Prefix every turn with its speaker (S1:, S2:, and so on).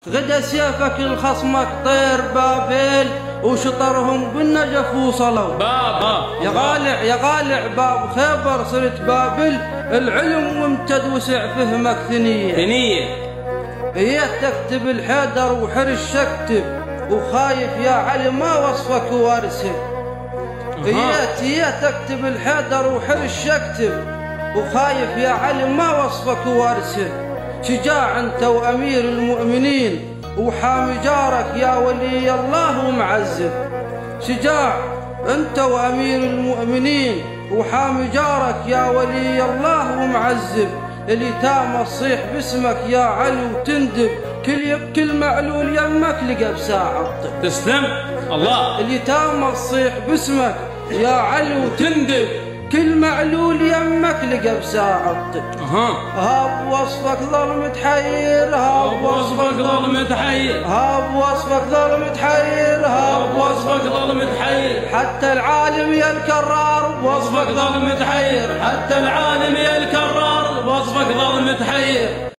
S1: غدا سيفك لخصمك طير بابل وشطرهم بالنجف وصلوا يا غالع باب خيبر صرت بابل العلم وامتد وسع فهمك ثنية هي تكتب الحيدر وحرش اكتب وخايف يا علي ما وصفك وارسل هي تكتب الحيدر وحرش اكتب وخايف يا علي ما وصفك وارسل شجاع انت وامير المؤمنين وحامي جارك يا ولي الله ومعزب شجاع انت وامير المؤمنين وحامي جارك يا ولي الله ومعزب اليتامى تصيح باسمك يا علي وتندب كل معلول يمك لقى بساعة الطب.
S2: تسلم الله.
S1: اليتامى تصيح باسمك يا علي وتندب كل معلول يمك لقى بساعة الطب. هاب وصفك ظل متحير هاب وصفك ظل متحير هاب وصفك ظل متحير هاب وصفك ظل متحير حتى العالم يا الكرار وصفك ظل متحير حتى العالم